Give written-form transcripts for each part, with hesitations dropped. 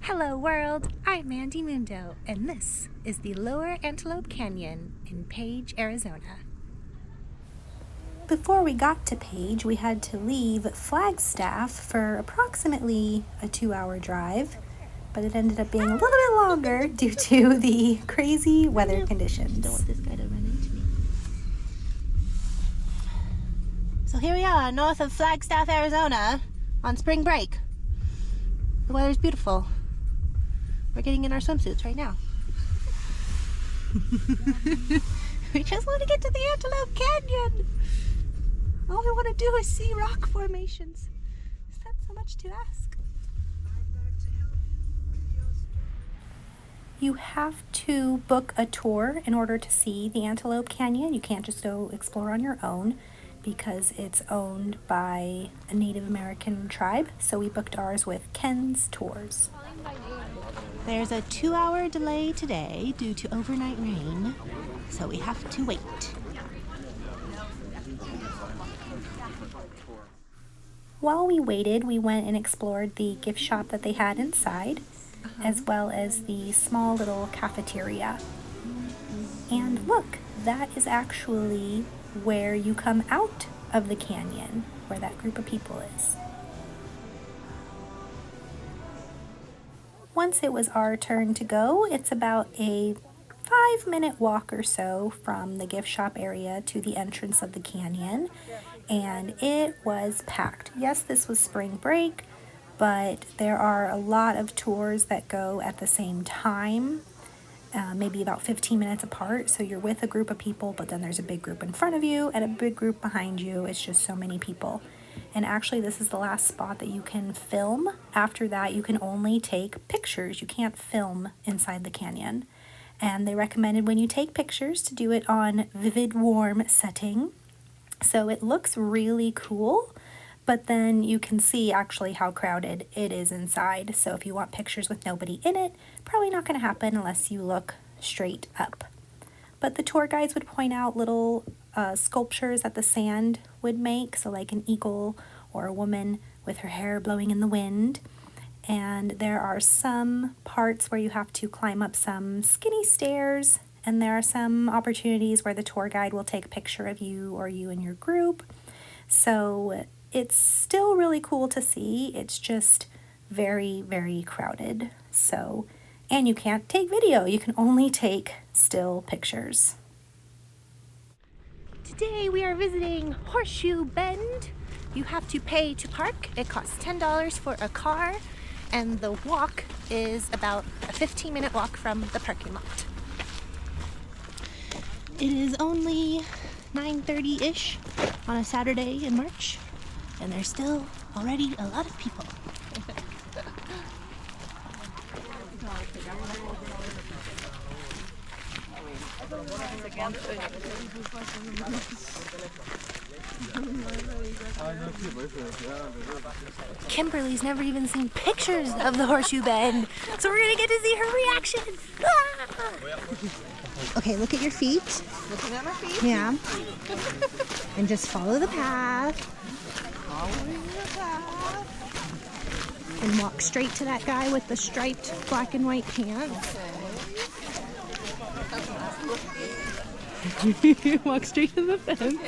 Hello world, I'm Mandy Mundo, and this is the Lower Antelope Canyon in Page, Arizona. Before we got to Page, we had to leave Flagstaff for approximately a 2-hour drive, but it ended up being a little bit longer due to the crazy weather conditions. Don't want this guy to run into me. So here we are, north of Flagstaff, Arizona, on spring break. The weather's beautiful. We're getting in our swimsuits right now. We just want to get to the Antelope Canyon. All we want to do is see rock formations. Is that so much to ask? You have to book a tour in order to see the Antelope Canyon. You can't just go explore on your own because it's owned by a Native American tribe. So we booked ours with Ken's Tours. There's a 2-hour delay today due to overnight rain, so we have to wait. While we waited, we went and explored the gift shop that they had inside, as well as the small little cafeteria. And look, that is actually where you come out of the canyon, where that group of people is. Once it was our turn to go, it's about a 5-minute walk or so from the gift shop area to the entrance of the canyon, and it was packed. Yes, this was spring break, but there are a lot of tours that go at the same time, maybe about 15 minutes apart. So you're with a group of people, but then there's a big group in front of you and a big group behind you. It's just so many people. And actually, this is the last spot that you can film. After that, you can only take pictures. You can't film inside the canyon. And they recommended when you take pictures to do it on vivid warm setting. So it looks really cool, but then you can see actually how crowded it is inside. So if you want pictures with nobody in it, probably not going to happen unless you look straight up. But the tour guides would point out little sculptures that the sand would make, so like an eagle or a woman with her hair blowing in the wind. And there are some parts where you have to climb up some skinny stairs, and there are some opportunities where the tour guide will take a picture of you or you and your group. So it's still really cool to see. It's just very, very crowded. So, and you can't take video. You can only take still pictures. Today we are visiting Horseshoe Bend. You have to pay to park. It costs $10 for a car, and the walk is about a 15-minute walk from the parking lot. It is only 9:30-ish on a Saturday in March, and there's still already a lot of people. Kimberly's never even seen pictures of the Horseshoe Bend, so we're gonna get to see her reaction. Okay, look at your feet. Looking at my feet? Yeah. And just follow the path. Following the path. And walk straight to that guy with the striped black and white pants. Walk straight to the fence.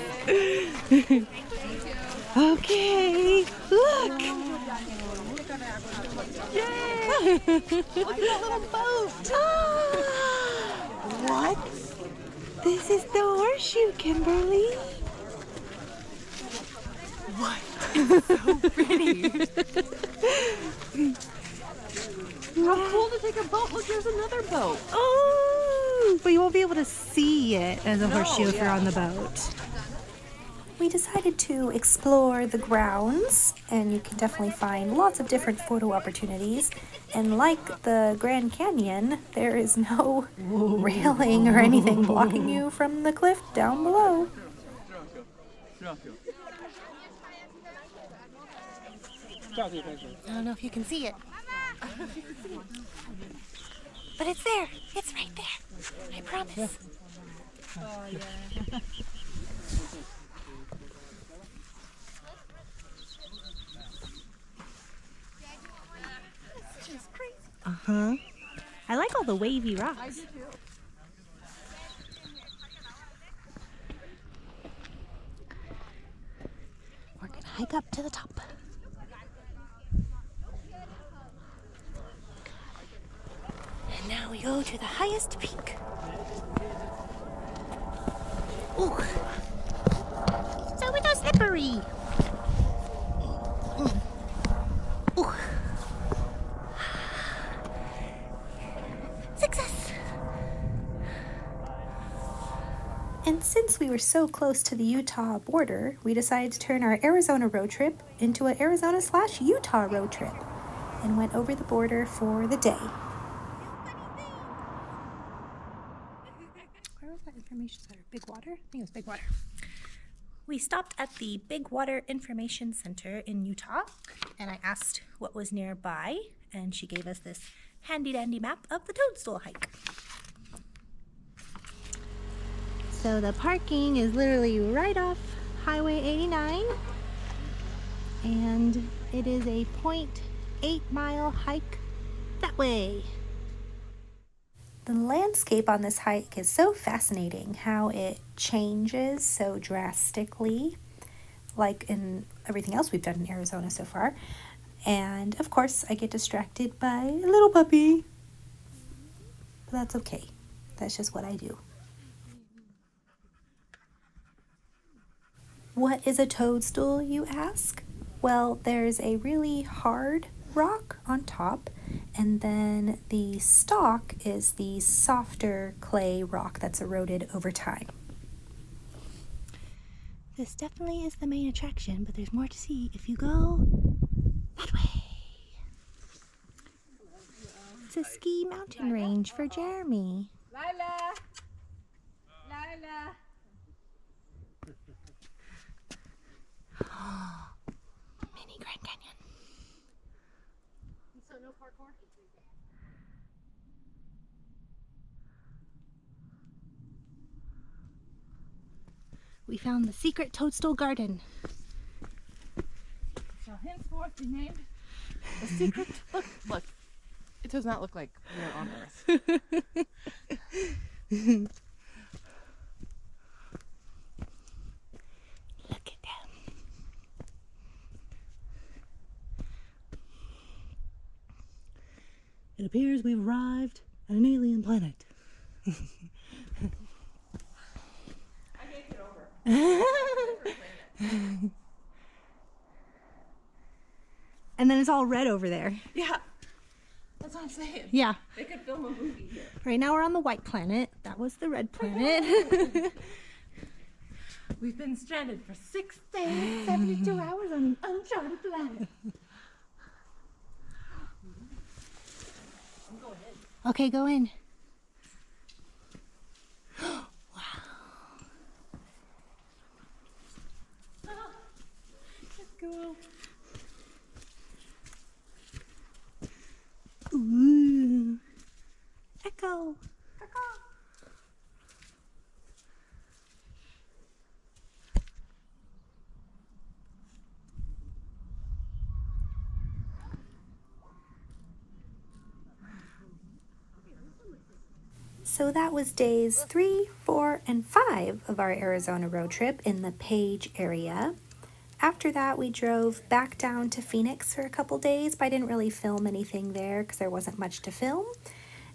Okay. Look. Yay! Look at that little boat. What? This is the Horseshoe, Kimberly. What? It's so pretty. How cool to take a boat. Look, there's another boat. Oh, but you won't be able to see it as a horseshoe if you're on the boat. We decided to explore the grounds, and you can definitely find lots of different photo opportunities. And like the Grand Canyon, there is no railing or anything blocking you from the cliff down below. I don't know if you can see it. But it's there. It's right there. I promise. Oh, yeah. It's just crazy. Uh-huh. I like all the wavy rocks. I do too. We're gonna hike up to the top. And now we go to the highest peak. Ooh. So we go slippery. Ooh. Success. And since we were so close to the Utah border, we decided to turn our Arizona road trip into an Arizona/Utah road trip and went over the border for the day. Where was that information center? Big Water? I think it was Big Water. We stopped at the Big Water Information Center in Utah, and I asked what was nearby, and she gave us this handy-dandy map of the Toadstool hike. So the parking is literally right off Highway 89, and it is a 0.8 mile hike that way. The landscape on this hike is so fascinating, how it changes so drastically, like in everything else we've done in Arizona so far. And of course, I get distracted by a little puppy, but that's okay. That's just what I do. What is a toadstool, you ask? Well, there's a really hard rock on top, and then the stalk is the softer clay rock that's eroded over time. This definitely is the main attraction, but there's more to see if you go that way. It's a ski mountain range for Jeremy. Lila! Lila! Mini Grand Canyon. So no parkour? We found the secret toadstool garden. Shall henceforth be named the secret. Look. It does not look like we're on Earth. Look at them. It appears we've arrived at an alien planet. I can't get over. And then it's all red over there. Yeah. That's what I'm saying. Yeah. They could film a movie here. Right now we're on the white planet. That was the red planet. We've been stranded for 6 days, 72 hours on an uncharted planet. Okay, go in. Let's go. Ooh. Echo. So that was days 3, 4, and 5 of our Arizona road trip in the Page area. After that, we drove back down to Phoenix for a couple days, but I didn't really film anything there because there wasn't much to film,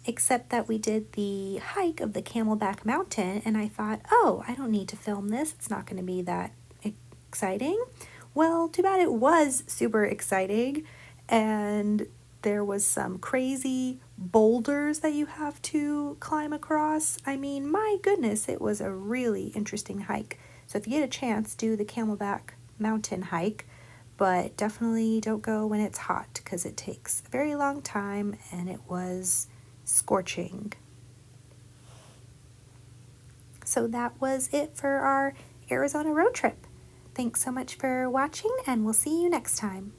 except that we did the hike of the Camelback Mountain, and I thought, oh, I don't need to film this. It's not going to be that exciting. Well, too bad it was super exciting, and there was some crazy boulders that you have to climb across. I mean, my goodness, it was a really interesting hike. So if you get a chance, do the Camelback Mountain hike, but definitely don't go when it's hot because it takes a very long time and it was scorching. So that was it for our Arizona road trip. Thanks so much for watching, and we'll see you next time.